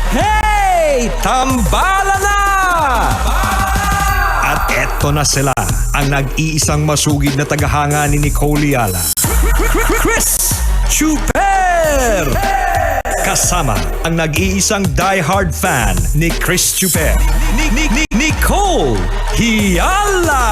Hey! Tambala na! At eto na sila, ang nag-iisang masugid na tagahanga ni Nicole Yala. Chris Chuper! Kasama ang nag-iisang die-hard fan ni Chris Chuper, Nicole Yala!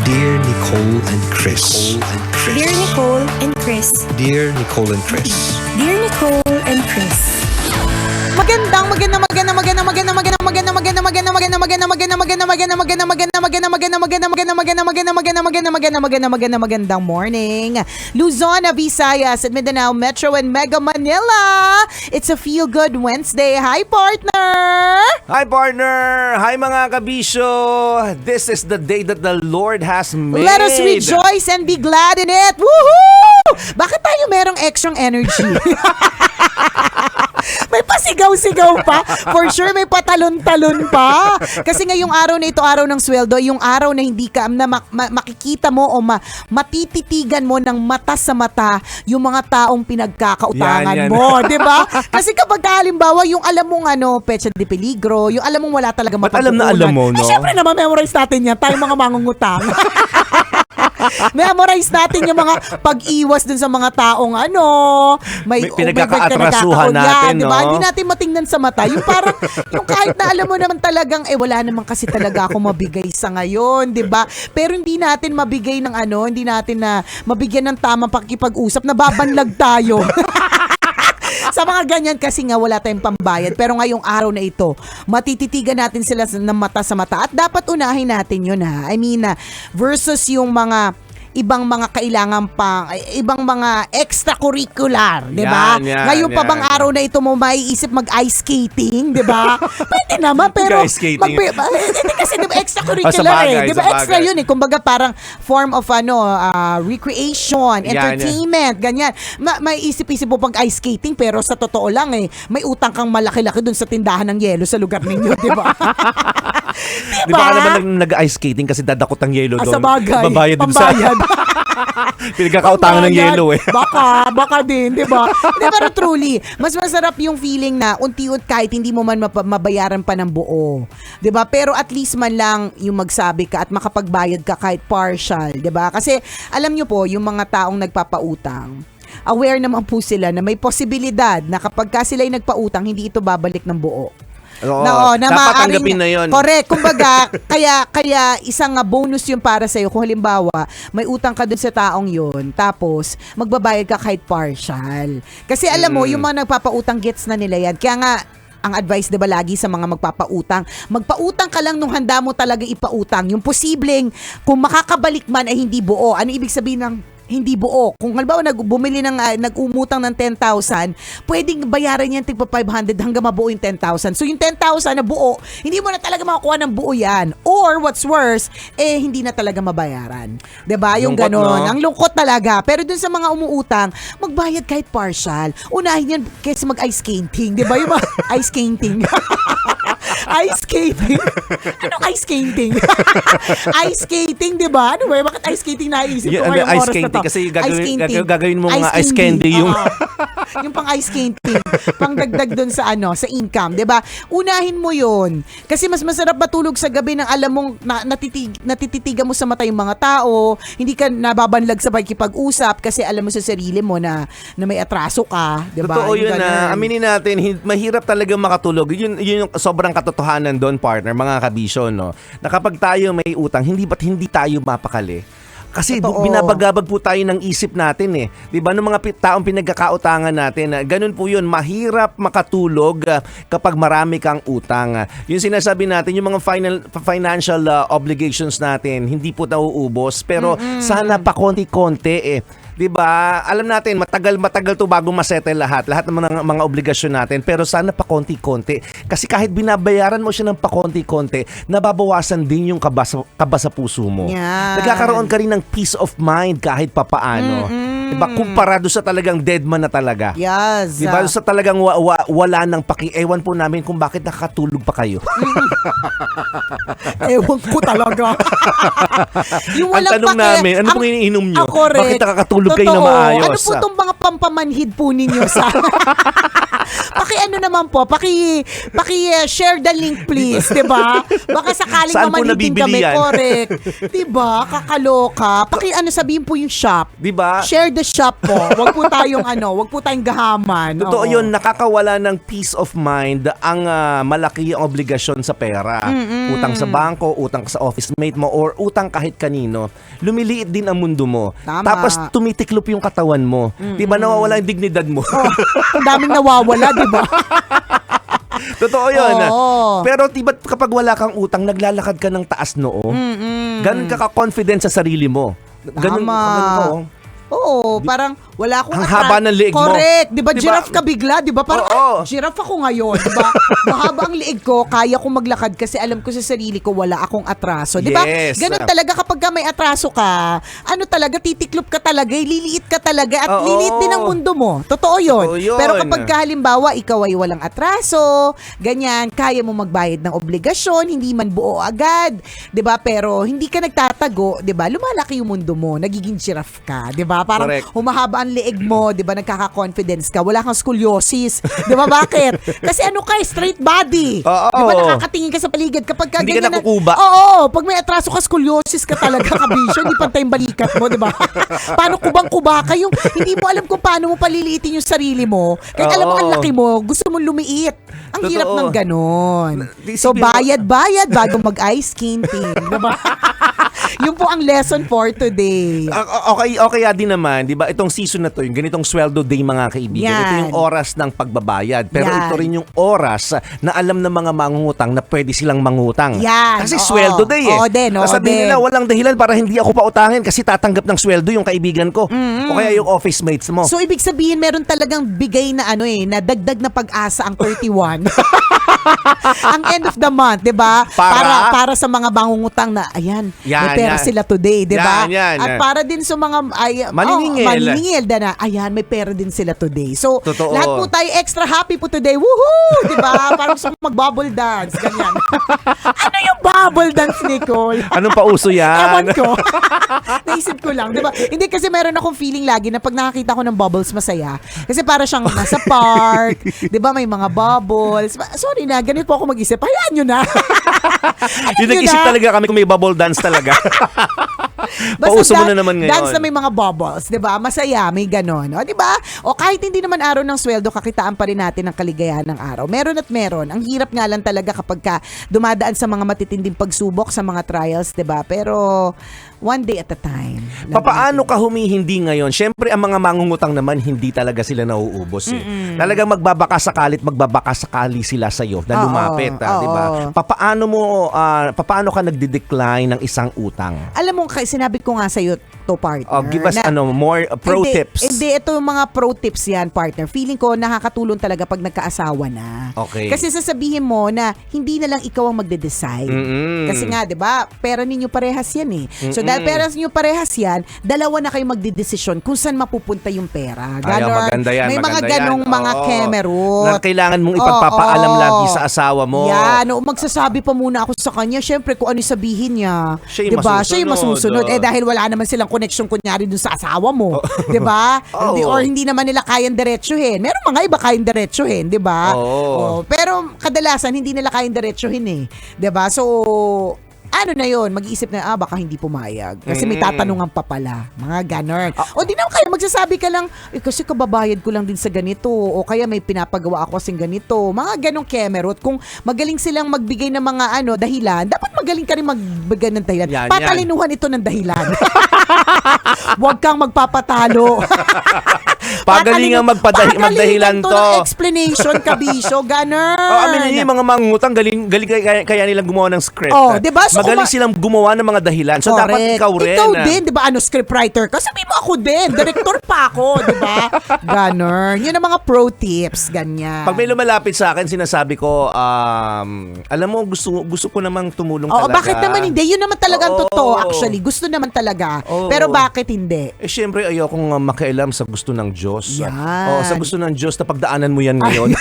Dear Nicole and Chris. Dear Nicole and Chris. Dear Nicole and Chris. Dear Nicole and Chris. Magandang morning, Luzon, Visayas, at Mindanao Metro and Mega Manila. It's a Feel Good Wednesday. Hi, partner! Hi, partner! Hi, mga kabisyo! This is the day that the Lord has made. Let us rejoice and be glad in it. Woohoo! Bakit tayo merong extra energy? May pasigaw-sigaw pa. For sure, may patalon-talon pa. Kasi ngayong araw na ito, araw ng sweldo, yung araw na hindi ka, na makikita mo o matititigan mo ng mata sa mata yung mga taong pinagkakautangan yan. mo. Diba? Kasi kapag halimbawa, yung alam mong pecha de peligro, yung alam mong wala talaga Ba't alam na alam mo, no? Siyempre naman, memorize natin yan. Tayo mga mangungutang. Memorize natin yung mga pag-iwas dun sa mga taong may pinagkakaatrasuhan natin, diba? no? Hindi natin matingnan sa mata. Yung parang, yung kahit na alam mo naman talagang, wala naman kasi talaga ako mabigay sa ngayon, diba? Pero hindi natin mabigay ng hindi natin na mabigyan ng tamang pakikipag-usap, nababanlag tayo. Sa mga ganyan kasi nga wala tayong pambayad. Pero ngayong araw na ito, matititigan natin sila ng mata sa mata. At dapat unahin natin yun, ha. I mean, versus yung mga ibang mga kailangan pang, ibang mga extracurricular, di ba? Ngayon pa bang araw na ito mo maiisip mag-ice skating, di ba? Pwede naman, pero Ice skating. kasi diba, extracurricular di ba? Extra yun kumbaga parang form of recreation, entertainment, ganyan. May isip-isip mo pag ice skating, pero sa totoo lang may utang kang malaki-laki dun sa tindahan ng yelo sa lugar ninyo, di ba? Di ba naman nag-ice skating kasi dadakot ang yelo doon? Sa bagay. Babayad din Pambayad. Pinagkakautangan ng yelo Baka din, di ba? Pero truly, mas masarap yung feeling na unti-unti kahit hindi mo man mabayaran pa ng buo. Di ba? Pero at least man lang yung magsabi ka at makapagbayad ka kahit partial. Di ba? Kasi alam nyo po, yung mga taong nagpapautang, aware naman po sila na may posibilidad na kapag ka sila'y nagpautang, hindi ito babalik ng buo. Na dapat tanggapin na yun. Correct. Kumbaga, kaya isang bonus yun para sa'yo. Kung halimbawa, may utang ka dun sa taong yun, tapos magbabayad ka kahit partial. Kasi alam mo, yung mga nagpapautang gets na nila yan. Kaya nga, ang advice diba lagi sa mga magpapautang ka lang nung handa mo talaga ipautang. Yung posibleng, kung makakabalik man ay hindi buo. Ano ibig sabihin ng hindi buo? Kung halimbawa nag-umutang ng 10,000, pwedeng bayaran yan tigpa 500 hanggang mabuo yung 10,000. So yung 10,000 na buo, hindi mo na talaga makakuha ng buo yan. Or what's worse, hindi na talaga mabayaran. 'Di ba? Yung lungkot, ganon. no? Ang lungkot talaga. Pero dun sa mga umuutang, magbayad kahit partial. Unahin yan kaysa mag-ice skating. 'Di ba? Yung ice skating. Ice skating? Anong ice skating? Ice skating, di ba? Ano ba? Bakit ice skating naisip ko ngayong ice oras skating, na to? kasi gagawin mo mga ice candy yung... yung pang ice skating. Pang dagdag dun sa sa income, di ba? Unahin mo yun. Kasi mas masarap matulog sa gabi nang alam mong natititigan mo sa mata yung mga tao, hindi ka nababanlag sa pagkipag-usap kasi alam mo sa sarili mo na may atraso ka, di ba? Totoo yun na. Aminin natin, mahirap talaga makatulog. Yun yung sobrang katotohanan doon, partner, mga kabisyo, no? Na kapag tayo may utang, hindi tayo mapakali? Kasi binabagabag po tayo ng isip natin eh. 'Di ba ng mga taong pinagkakautangan natin, ganun po 'yun, mahirap makatulog kapag marami kang utang. Yung sinasabi natin, yung mga financial obligations natin, hindi po nauubos, pero sana pa konti-konti eh. 'Di ba? Alam natin matagal to bago ma-settle lahat ng mga obligasyon natin, pero sana pa konti-konti. Kasi kahit binabayaran mo siya ng pa konti-konti, nababawasan din yung kaba sa puso mo. Yan. Nagkakaroon ka rin ng peace of mind kahit papaano. Diba? Kumpara doon sa talagang dead man na talaga. Yes. Diba? Sa talagang wala nang ewan po namin kung bakit nakakatulog pa kayo. Ewan ko talaga. Yung Ang walang tanong namin, ano pong iniinom nyo? correct. Bakit nakakatulog kayo na Totoo. maayos? Ano po itong mga pampamanhid po ninyo sa... ano naman po, share the link please, 'di ba? Baka sakaling Saan po mamanhitin nabibili kami, yan? correct. 'Di ba? Kakaloka. Sabihin po yung shop. Diba? Share the shop po. Wag po tayong gahaman. Totoo Oo. yun, nakakawala ng peace of mind ang malaki ang obligasyon sa pera. Utang sa bangko, utang sa office mate mo, or utang kahit kanino. Lumiliit din ang mundo mo. Tama. Tapos tumitiklop yung katawan mo. Diba nawawala yung dignidad mo? Ang daming nawawala, 'di ba? Totoo yun. Oo. Pero diba kapag wala kang utang, naglalakad ka ng taas noo? Ganun ka ka-confident sa sarili mo. Ganun ka, oh. Oo, parang wala akong Ang haba ng liig mo. Correct. Di ba, Diba? giraffe ka bigla? Di ba? Parang, Oo. giraffe ako ngayon. Di ba? Mahaba ang liig ko, kaya kong maglakad kasi alam ko sa sarili ko, wala akong atraso. Di ba? Yes. Ganun talaga kapag ka may atraso ka, titiklop ka talaga, liliit ka talaga, at Oo. liliit din ang mundo mo. Totoo yun. Totoo yun. Pero kapag ka, halimbawa, ikaw ay walang atraso, ganyan, kaya mo magbayad ng obligasyon, hindi man buo agad, di ba? Pero hindi ka nagtatago, di ba? Lumalaki yung mundo mo, nagiging giraffe ka, di ba? Parang Correct. humahaba ang liig mo, 'di ba? Nagkaka-confidence ka. Wala kang scoliosis. 'Di ba? Bakit? Kasi straight body. Oo. 'Di ba? Nakakatingin ka sa paligid kapag Hindi ka ganyan nakukuba. Oo, pag may atraso ka, scoliosis ka talaga, kabisyo, hindi pantay yung balikat mo, 'di ba? Paano kubang-kuba ka yung hindi mo alam kung paano mo paliliitin yung sarili mo. Kahit alam mo ang laki mo, gusto mo lumiit. Ang Totoo. hirap ng ganon. So Isipin mo- bayad bago mag-ice skinting, 'di ba? Yun po ang lesson for today. Okay din naman, 'di ba? Itong season na 'to, yung ganitong sweldo day mga kaibigan. Yan. Ito yung oras ng pagbabayad. Pero Yan. ito rin yung oras na alam ng mga mangungutang na pwede silang mangutang. Yan. Kasi Oo. sweldo day eh. Oo din, oo Sasabihin din. nila walang dahilan para hindi ako pautangin kasi tatanggap ng sweldo yung kaibigan ko. O kaya yung office mates mo. So, ibig sabihin, meron talagang bigay na na dagdag na pag-asa ang 31. Ang end of the month, 'di ba? Para sa mga bangungutang na ayan, Yan, may pera yan. sila today, 'di ba? Yan. At para din sa mga Maniningil. maniningil na ayan, may pera din sila today. So, Totoo. lahat po tayo extra happy po today. Woohoo! 'Di ba? Parang gusto kong mag-bubble dance, ganyan. Ano yung bubble dance, Nicole? Anong pauso yan? Ewan ko. Naisip ko lang, 'di ba? Hindi kasi meron akong feeling lagi na pag nakakita ko ng bubbles masaya. Kasi para siyang nasa park, 'di ba? May mga bubbles. Sorry na, ganito po ako mag-isip. Hayaan nyo na. Yung nag-isip talaga kami kung may bubble dance talaga. Pauso mo na naman ngayon. Dance na may mga bubbles, 'di ba? Masaya, may ganon. O, 'di ba? O kahit hindi naman araw ng sweldo, kakitaan pa rin natin ang kaligayahan ng araw. Meron at meron. Ang hirap nga lang talaga kapag ka dumadaan sa mga matitinding pagsubok, sa mga trials, 'di ba? Pero one day at a time. Papaano ka humihindi ngayon? Siyempre, ang mga mangungutang naman, hindi talaga sila nauubos. Eh. Talagang magbabaka sakali sila sa'yo na Oo, lumapit. Di ba? oo. Papaano ka nagde-decline ng isang utang? Alam mo, sinabi ko nga sa'yo to, partner. Give us na- more pro Hindi, tips. Hindi, ito yung mga pro tips yan, partner. Feeling ko nakakatulong talaga pag nagkaasawa na. Okay. Kasi sasabihin mo na hindi na lang ikaw ang magde-decide. Kasi nga, 'di ba? Pera ninyo parehas yan eh. So dahil pera ninyo parehas yan, dalawa na kayo magdedesisyon kung saan mapupunta yung pera. Ganon. Maganda yan. May mga maganda ganong yan. mga Oo. kemerot. Na kailangan mong ipagpapaalam Oo. lagi sa asawa mo. Yan, magsasabi pa muna ako sa kanya. Syempre, kung ano yung sabihin niya. Siya yung diba? Siya yung masusunod. masusunod. Dahil wala naman silang connection kunyari dun sa asawa mo. Diba? Oo. Or hindi naman nila kayang diretsuhin. Meron mga iba kayang diretsuhin. Diba? Oo. Pero kadalasan, hindi nila kayang diretsuhin eh. Diba? So, ano na yon, mag-iisip na, baka hindi pumayag. Kasi may tatanungan pa pala. Mga ganon. O di naman kaya magsasabi ka lang, kasi kababayad ko lang din sa ganito. O kaya may pinapagawa ako kasing ganito. Mga ganong kemerot. Kung magaling silang magbigay ng mga dahilan, dapat magaling ka rin magbigay ng dahilan. Yan, Patalinuhan ito ng dahilan. Huwag kang magpapatalo. Pagalingan magdahilan to. to. Ng explanation, kabisyo. Ganon. Aminin niyo, mga mangungutang, galing kaya nilang gumawa ng script. Oh, diba? So, magaling silang gumawa ng mga dahilan. So, Correct. dapat ikaw rin. Ikaw din, di ba? Scriptwriter ka? Sabi mo ako din. Director pa ako, di ba? Ganon. Yun ang mga pro tips. Ganyan. Pag may lumalapit sa akin, sinasabi ko, alam mo, gusto ko namang tumulong Oo, talaga. bakit naman hindi? Yun naman talaga ang Oo. totoo, actually. Gusto naman talaga. Oo. Pero bakit hindi? Siyempre, ayokong makialam sa gusto ng Diyos. Yan. Sa gusto ng Diyos na pagdaanan mo yan ngayon.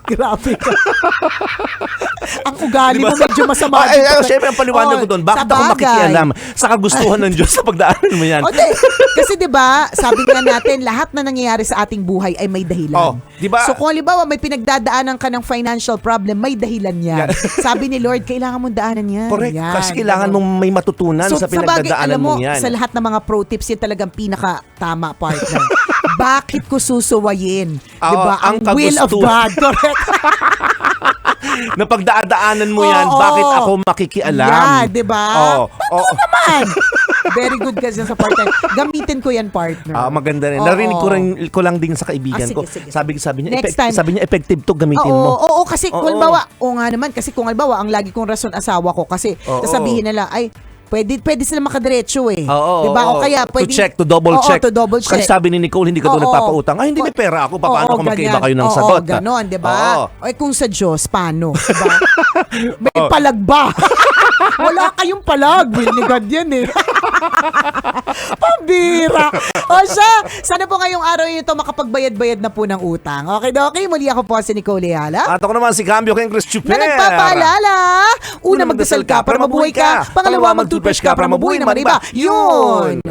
Grabe ka. Ang ugali mo medyo masama. Siyempre, ang paliwanag ko doon, bakit ako makikialam sa kagustuhan ng Diyos sa pagdaanan mo yan? Okay. Kasi 'di ba, sabi nga natin, lahat na nangyayari sa ating buhay ay may dahilan. 'Di ba? So kung halimbawa may pinagdadaanan ka ng financial problem, may dahilan yan. Sabi ni Lord, kailangan mong daanan yan. Correct. Yan, Kasi kailangan mong may matutunan sa pinagdadaanan alam mo, mo yan. sa lahat ng mga pro tips, yan talagang pinaka-tama partner. Bakit ko susuwayin? Diba? ang Will of kagustuhan. God. Correct. Na pagdadaanan mo yan, Oo. bakit ako makikialam? Yeah, diba? Oo. Naman. Very good kasi sa partner. Gamitin ko yan, partner. Maganda rin. Oo. Narinig ko lang din sa kaibigan Sige, ko. sige. Sabi niya, Next time. sabi niya, effective to, gamitin mo. Oo, kasi Oo. kung halimbawa, nga naman, kasi kung halimbawa, ang lagi kong rason asawa ko, kasi Oo. sasabihin nila, ay, pwede sila makadiretso eh. Oo, diba? O kaya, to check, to double check. to double check. Kasi sabi ni Nicole, hindi ka doon Oo. nagpapautang. Ay, hindi may pera ako. Paano ko magkaiba kayo ng sagot? Oo, ganon, diba? Oo. O kung sa Diyos, paano? Diba? May palag ba? Wala kayong palag. Will ni God yan eh. Pambira. O siya, sana po ngayong araw ito makapagbayad-bayad na po ng utang. Okay. Muli ako po si Nicole Ayala. At ako naman si Cambio King Chris Chuper. Na nagpapaalala, una magdasal ka para mabuhay ka, pangalawa mag-toothbrush ka para mabuhay naman iba. Yun!